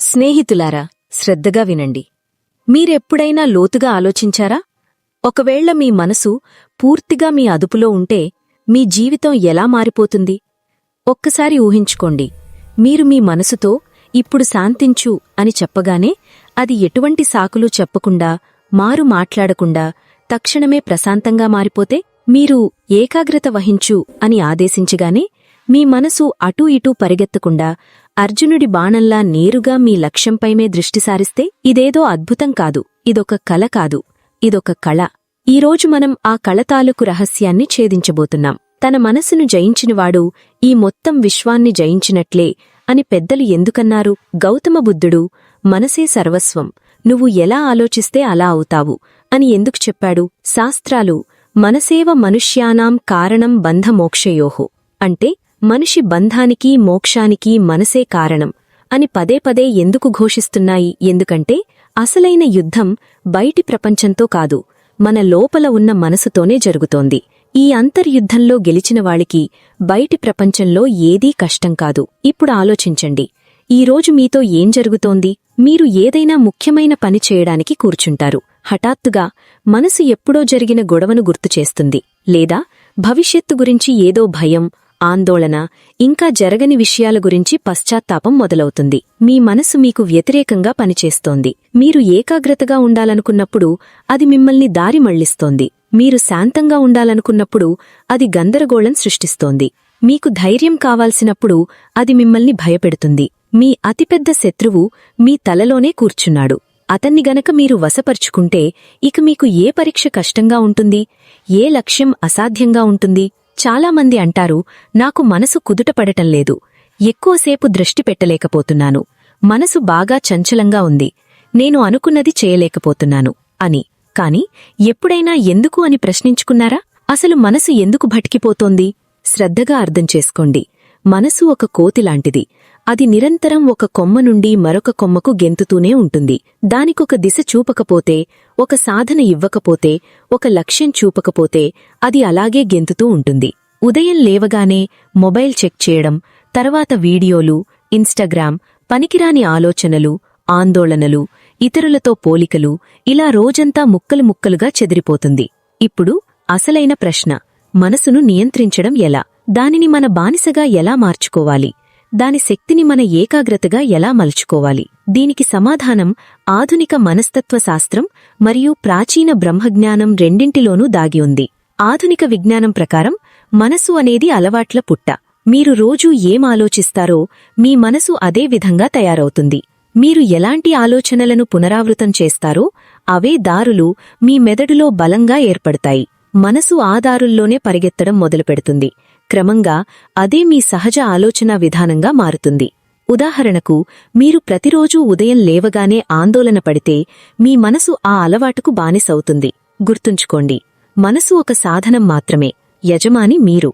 స్నేహితులారా, శ్రద్ధగా వినండి. మీరెప్పుడైనా లోతుగా ఆలోచించారా? ఒకవేళ మీ మనసు పూర్తిగా మీ అదుపులో ఉంటే మీ జీవితం ఎలా మారిపోతుంది? ఒక్కసారి ఊహించుకోండి. మీరు మీ మనసుతో ఇప్పుడు శాంతించు అని చెప్పగానే అది ఎటువంటి సాకులు చెప్పకుండా, మారు మాట్లాడకుండా తక్షణమే ప్రశాంతంగా మారిపోతే, మీరు ఏకాగ్రత వహించు అని ఆదేశించగానే మీ మనసు అటూ ఇటూ పరిగెత్తకుండా అర్జునుడి బాణంలా నేరుగా మీ లక్ష్యంపైమే దృష్టి సారిస్తే, ఇదేదో అద్భుతం కాదు, ఇదొక కల కాదు, ఇదొక కళ. ఈరోజు మనం ఆ కళ తాలూకు రహస్యాన్ని ఛేదించబోతున్నాం. తన మనసును జయించినవాడు ఈ మొత్తం విశ్వాన్ని జయించినట్లే అని పెద్దలు ఎందుకన్నారు? గౌతమ బుద్ధుడు మనసే సర్వస్వం, నువ్వు ఎలా ఆలోచిస్తే అలా అవుతావు అని ఎందుకు చెప్పాడు? శాస్త్రాలు మనసేవ మనుష్యానాం కారణం బంధమోక్షయోః అంటే మనిషి బంధానికి మోక్షానికి మనసే కారణం అని పదే పదే ఎందుకు ఘోషిస్తున్నాయి? ఎందుకంటే అసలైన యుద్ధం బయటి ప్రపంచంతో కాదు, మన లోపల ఉన్న మనసుతోనే జరుగుతోంది. ఈ అంతర్యుద్ధంలో గెలిచినవాడికి బయటి ప్రపంచంలో ఏదీ కష్టం కాదు. ఇప్పుడు ఆలోచించండి, ఈరోజు మీతో ఏం జరుగుతోంది? మీరు ఏదైనా ముఖ్యమైన పని చేయడానికి కూర్చుంటారు. హఠాత్తుగా మనసు ఎప్పుడో జరిగిన గొడవను గుర్తుచేస్తుంది, లేదా భవిష్యత్తు గురించి ఏదో భయం, ఆందోళన, ఇంకా జరగని విషయాల గురించి పశ్చాత్తాపం మొదలవుతుంది. మీ మనసు మీకు వ్యతిరేకంగా పనిచేస్తోంది. మీరు ఏకాగ్రతగా ఉండాలనుకున్నప్పుడు అది మిమ్మల్ని దారి మళ్లిస్తోంది. మీరు శాంతంగా ఉండాలనుకున్నప్పుడు అది గందరగోళం సృష్టిస్తోంది. మీకు ధైర్యం కావాల్సినప్పుడు అది మిమ్మల్ని భయపెడుతుంది. మీ అతిపెద్ద శత్రువు మీ తలలోనే కూర్చున్నాడు. అతన్ని గనక మీరు వశపరుచుకుంటే ఇక మీకు ఏ పరీక్ష కష్టంగా ఉంటుంది? ఏ లక్ష్యం అసాధ్యంగా ఉంటుంది? చాలామంది అంటారు, నాకు మనసు కుదుటపడటం లేదు, ఎక్కువసేపు దృష్టి పెట్టలేకపోతున్నాను, మనసు బాగా చంచలంగా ఉంది, నేను అనుకున్నది చేయలేకపోతున్నాను అని. కాని ఎప్పుడైనా ఎందుకు అని ప్రశ్నించుకున్నారా? అసలు మనసు ఎందుకు భటికిపోతోంది? శ్రద్ధగా అర్థం చేసుకోండి. మనసు ఒక కోతిలాంటిది. అది నిరంతరం ఒక కొమ్మ నుండి మరొక కొమ్మకు గెంతుతూనే ఉంటుంది. దానికొక దిశ చూపకపోతే, ఒక సాధన ఇవ్వకపోతే, ఒక లక్ష్యం చూపకపోతే అది అలాగే గెంతుతూ ఉంటుంది. ఉదయం లేవగానే మొబైల్ చెక్ చేయడం, తర్వాత వీడియోలు, ఇన్స్టాగ్రామ్, పనికిరాని ఆలోచనలు, ఆందోళనలు, ఇతరులతో పోలికలు, ఇలా రోజంతా ముక్కలు ముక్కలుగా చెదిరిపోతుంది. ఇప్పుడు అసలైన ప్రశ్న, మనసును నియంత్రించడం ఎలా? దానిని మన బానిసగా ఎలా మార్చుకోవాలి? దాని శక్తిని మన ఏకాగ్రతగా ఎలా మలుచుకోవాలి? దీనికి సమాధానం ఆధునిక మనస్తత్వ శాస్త్రం మరియు ప్రాచీన బ్రహ్మజ్ఞానం రెండింటిలోనూ దాగి ఉంది. ఆధునిక విజ్ఞానం ప్రకారం మనసు అనేది అలవాట్ల పుట్ట. మీరు రోజూ ఏం ఆలోచిస్తారో మీ మనసు అదే విధంగా తయారవుతుంది. మీరు ఎలాంటి ఆలోచనలను పునరావృతం చేస్తారో అవే దారులు మీ మెదడులో బలంగా ఏర్పడతాయి. మనసు ఆ దారుల్లోనే పరిగెత్తడం మొదలుపెడుతుంది. క్రమంగా అదే మీ సహజ ఆలోచనా విధానంగా మారుతుంది. ఉదాహరణకు, మీరు ప్రతిరోజూ ఉదయం లేవగానే ఆందోళన పడితే మీ మనసు ఆ అలవాటుకు బానిసవుతుంది. గుర్తుంచుకోండి, మనసు ఒక సాధనం మాత్రమే, యజమాని మీరు.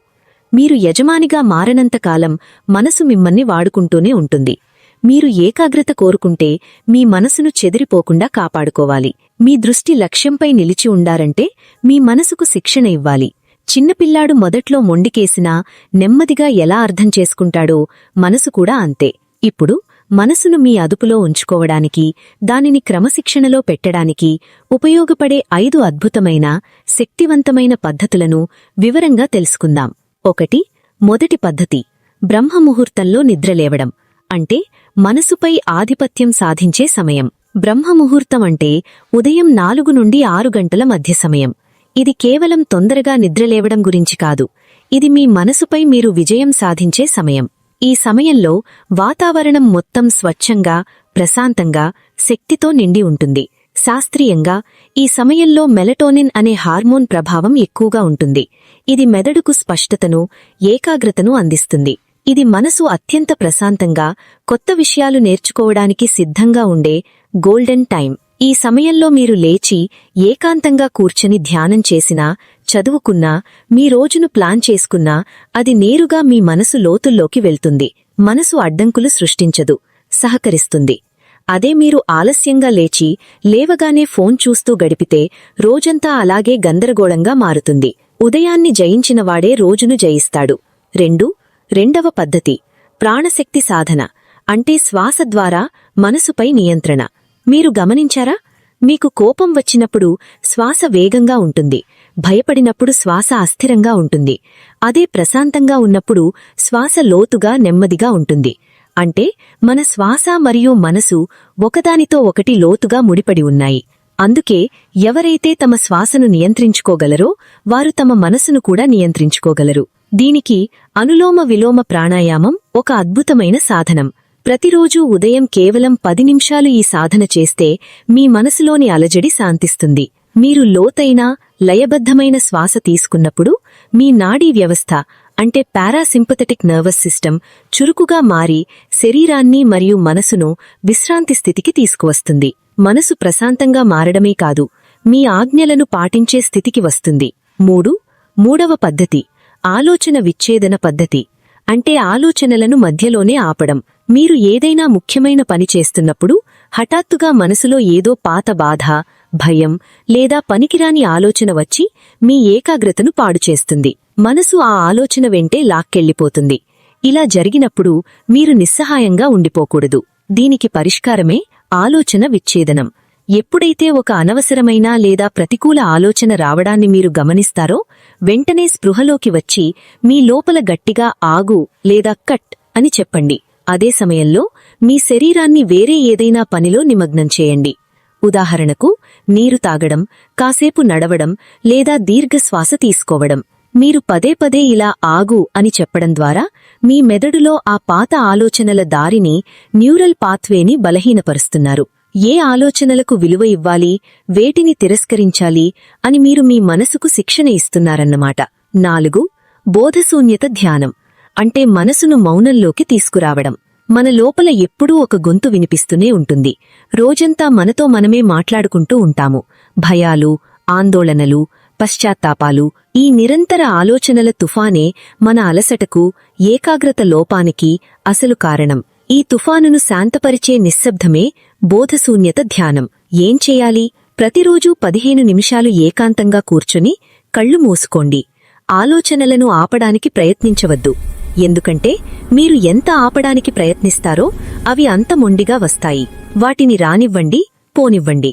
మీరు యజమానిగా మారనంతకాలం మనసు మిమ్మల్ని వాడుకుంటూనే ఉంటుంది. మీరు ఏకాగ్రత కోరుకుంటే మీ మనసును చెదిరిపోకుండా కాపాడుకోవాలి. మీ దృష్టి లక్ష్యంపై నిలిచి ఉండారంటే మీ మనసుకు శిక్షణ ఇవ్వాలి. చిన్నపిల్లాడు మొదట్లో మొండికేసినా నెమ్మదిగా ఎలా అర్థం చేసుకుంటాడో మనసు కూడా అంతే. ఇప్పుడు మనసును మీ అదుపులో ఉంచుకోవడానికి, దానిని క్రమశిక్షణలో పెట్టడానికి ఉపయోగపడే 5 అద్భుతమైన, శక్తివంతమైన పద్ధతులను వివరంగా తెలుసుకుందాం. 1. మొదటి పద్ధతి, బ్రహ్మముహూర్తంలో నిద్రలేవడం. అంటే మనసుపై ఆధిపత్యం సాధించే సమయం. బ్రహ్మముహూర్తం అంటే ఉదయం 4 నుండి 6 గంటల మధ్య సమయం. ఇది కేవలం తొందరగా నిద్రలేవడం గురించి కాదు, ఇది మీ మనసుపై మీరు విజయం సాధించే సమయం. ఈ సమయంలో వాతావరణం మొత్తం స్వచ్ఛంగా, ప్రశాంతంగా, శక్తితో నిండి ఉంటుంది. శాస్త్రీయంగా ఈ సమయంలో మెలటోనిన్ అనే హార్మోన్ ప్రభావం ఎక్కువగా ఉంటుంది. ఇది మెదడుకు స్పష్టతను, ఏకాగ్రతను అందిస్తుంది. ఇది మనసు అత్యంత ప్రశాంతంగా, కొత్త విషయాలు నేర్చుకోవడానికి సిద్ధంగా ఉండే గోల్డెన్ టైం. ఈ సమయంలో మీరు లేచి ఏకాంతంగా కూర్చొని ధ్యానం చేసినా, చదువుకున్నా, మీ రోజును ప్లాన్ చేసుకున్నా అది నేరుగా మీ మనసు లోతుల్లోకి వెళ్తుంది. మనసు అడ్డంకులు సృష్టించదు, సహకరిస్తుంది. అదే మీరు ఆలస్యంగా లేచి లేవగానే ఫోన్ చూస్తూ గడిపితే రోజంతా అలాగే గందరగోళంగా మారుతుంది. ఉదయాన్ని జయించినవాడే రోజును జయిస్తాడు. రెండవ పద్ధతి, ప్రాణశక్తి సాధన. అంటే శ్వాస ద్వారా మనసుపై నియంత్రణ. మీరు గమనించారా? మీకు కోపం వచ్చినప్పుడు శ్వాస వేగంగా ఉంటుంది, భయపడినప్పుడు శ్వాస అస్థిరంగా ఉంటుంది. అదే ప్రశాంతంగా ఉన్నప్పుడు శ్వాస లోతుగా నెమ్మదిగా ఉంటుంది. అంటే మన శ్వాస మరియు మనసు ఒకదానితో ఒకటి లోతుగా ముడిపడి ఉన్నాయి. అందుకే ఎవరైతే తమ శ్వాసను నియంత్రించుకోగలరో వారు తమ మనసును కూడా నియంత్రించుకోగలరు. దీనికి అనులోమ విలోమ ప్రాణాయామం ఒక అద్భుతమైన సాధనం. ప్రతిరోజూ ఉదయం కేవలం 10 నిమిషాలు ఈ సాధన చేస్తే మీ మనసులోని అలజడి శాంతిస్తుంది. మీరు లోతైన లయబద్ధమైన శ్వాస తీసుకున్నప్పుడు మీ నాడీ వ్యవస్థ అంటే పారాసింపథెటిక్ నర్వస్ సిస్టమ్ చురుకుగా మారి శరీరాన్ని మరియు మనసును విశ్రాంతి స్థితికి తీసుకువస్తుంది. మనసు ప్రశాంతంగా మారడమే కాదు, మీ ఆజ్ఞలను పాటించే స్థితికి వస్తుంది. మూడవ పద్ధతి ఆలోచన విచ్ఛేదన పద్ధతి. అంటే ఆలోచనలను మధ్యలోనే ఆపడం. మీరు ఏదైనా ముఖ్యమైన పని చేస్తున్నప్పుడు హఠాత్తుగా మనసులో ఏదో పాత బాధ, భయం లేదా పనికిరాని ఆలోచన వచ్చి మీ ఏకాగ్రతను పాడుచేస్తుంది. మనసు ఆ ఆలోచన వెంటే లాక్కెళ్ళిపోతుంది. ఇలా జరిగినప్పుడు మీరు నిస్సహాయంగా ఉండిపోకూడదు. దీనికి పరిష్కారమే ఆలోచన విచ్ఛేదనం. ఎప్పుడైతే ఒక అనవసరమైన లేదా ప్రతికూల ఆలోచన రావడాన్ని మీరు గమనిస్తారో వెంటనే స్పృహలోకి వచ్చి మీ లోపల గట్టిగా ఆగు లేదా కట్ అని చెప్పండి. అదే సమయంలో మీ శరీరాన్ని వేరే ఏదైనా పనిలో నిమగ్నం చేయండి. ఉదాహరణకు నీరు తాగడం, కాసేపు నడవడం లేదా దీర్ఘశ్వాస తీసుకోవడం. మీరు పదే పదే ఇలా ఆగు అని చెప్పడం ద్వారా మీ మెదడులో ఆ పాత ఆలోచనల దారిని, న్యూరల్ పాత్వేని బలహీనపరుస్తున్నారు. ఏ ఆలోచనలకు విలువ ఇవ్వాలి, వేటిని తిరస్కరించాలి అని మీరు మీ మనసుకు శిక్షణ ఇస్తున్నారన్నమాట. 4 బోధశూన్యత ధ్యానం. అంటే మనసును మౌనంలోకి తీసుకురావడం. మన లోపల ఎప్పుడూ ఒక గొంతు వినిపిస్తూనే ఉంటుంది. రోజంతా మనతో మనమే మాట్లాడుకుంటూ ఉంటాము. భయాలు, ఆందోళనలు, పశ్చాత్తాపాలు, ఈ నిరంతర ఆలోచనల తుఫానే మన అలసటకు, ఏకాగ్రత లోపానికి అసలు కారణం. ఈ తుఫానును శాంతపరిచే నిశ్శబ్దమే బోధశూన్యత ధ్యానం. ఏం చేయాలి? ప్రతిరోజూ 15 నిమిషాలు ఏకాంతంగా కూర్చుని కళ్ళు మూసుకోండి. ఆలోచనలను ఆపడానికి ప్రయత్నించవద్దు. ఎందుకంటే మీరు ఎంత ఆపడానికి ప్రయత్నిస్తారో అవి అంత మొండిగా వస్తాయి. వాటిని రానివ్వండి, పోనివ్వండి.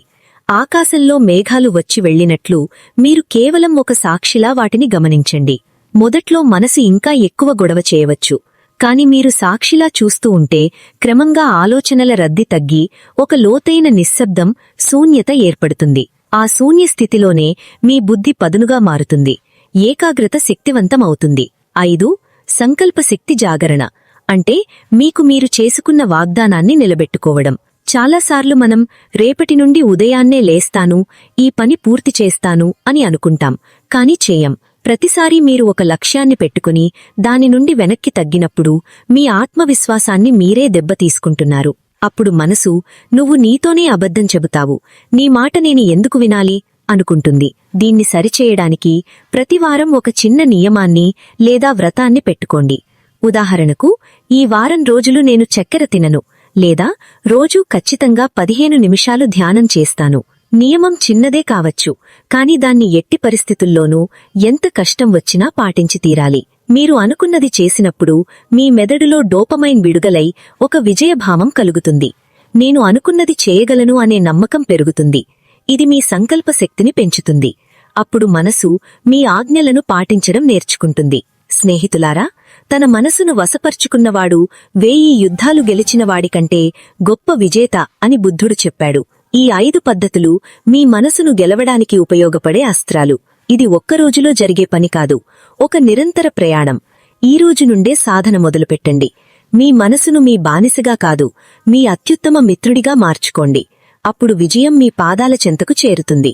ఆకాశంలో మేఘాలు వచ్చి వెళ్లినట్లు మీరు కేవలం ఒక సాక్షిలా వాటిని గమనించండి. మొదట్లో మనసు ఇంకా ఎక్కువ గొడవ చేయవచ్చు. కాని మీరు సాక్షిలా చూస్తూ ఉంటే క్రమంగా ఆలోచనల రద్దీ తగ్గి ఒక లోతైన నిశ్శబ్దం, శూన్యత ఏర్పడుతుంది. ఆ శూన్య స్థితిలోనే మీ బుద్ధి పదునుగా మారుతుంది, ఏకాగ్రత శక్తివంతమవుతుంది. 5 సంకల్పశక్తి జాగరణ. అంటే మీకు మీరు చేసుకున్న వాగ్దానాన్ని నిలబెట్టుకోవడం. చాలాసార్లు మనం రేపటి నుండి ఉదయాన్నే లేస్తాను, ఈ పని పూర్తి చేస్తాను అని అనుకుంటాం, కాని చేయం. ప్రతిసారీ మీరు ఒక లక్ష్యాన్ని పెట్టుకుని దాని నుండి వెనక్కి తగ్గినప్పుడు మీ ఆత్మవిశ్వాసాన్ని మీరే దెబ్బతీసుకుంటున్నారు. అప్పుడు మనసు నువ్వు నీతోనే అబద్ధం చెబుతావు, నీ మాట నేను ఎందుకు వినాలి అనుకుంటుంది. దీన్ని సరిచేయడానికి ప్రతివారం ఒక చిన్న నియమాన్ని లేదా వ్రతాన్ని పెట్టుకోండి. ఉదాహరణకు, ఈ వారం రోజులు నేను చక్కెర తినను, లేదా రోజూ ఖచ్చితంగా 15 నిమిషాలు ధ్యానం చేస్తాను. నియమం చిన్నదే కావచ్చు, కాని దాన్ని ఎట్టి పరిస్థితుల్లోనూ ఎంత కష్టం వచ్చినా పాటించి తీరాలి. మీరు అనుకున్నది చేసినప్పుడు మీ మెదడులో డోపమైన్ విడుదలై ఒక విజయభావం కలుగుతుంది. నేను అనుకున్నది చేయగలను అనే నమ్మకం పెరుగుతుంది. ఇది మీ సంకల్ప శక్తిని పెంచుతుంది. అప్పుడు మనసు మీ ఆజ్ఞలను పాటించడం నేర్చుకుంటుంది. స్నేహితులారా, తన మనసును వశపర్చుకున్నవాడు 1000 యుద్ధాలు గెలిచినవాడికంటే గొప్ప విజేత అని బుద్ధుడు చెప్పాడు. ఈ 5 పద్ధతులు మీ మనసును గెలవడానికి ఉపయోగపడే అస్త్రాలు. ఇది ఒక్కరోజులో జరిగే పని కాదు, ఒక నిరంతర ప్రయాణం. ఈ రోజు నుండే సాధన మొదలుపెట్టండి. మీ మనసును మీ బానిసగా కాదు, మీ అత్యుత్తమ మిత్రుడిగా మార్చుకోండి. అప్పుడు విజయం మీ పాదాల చెంతకు చేరుతుంది.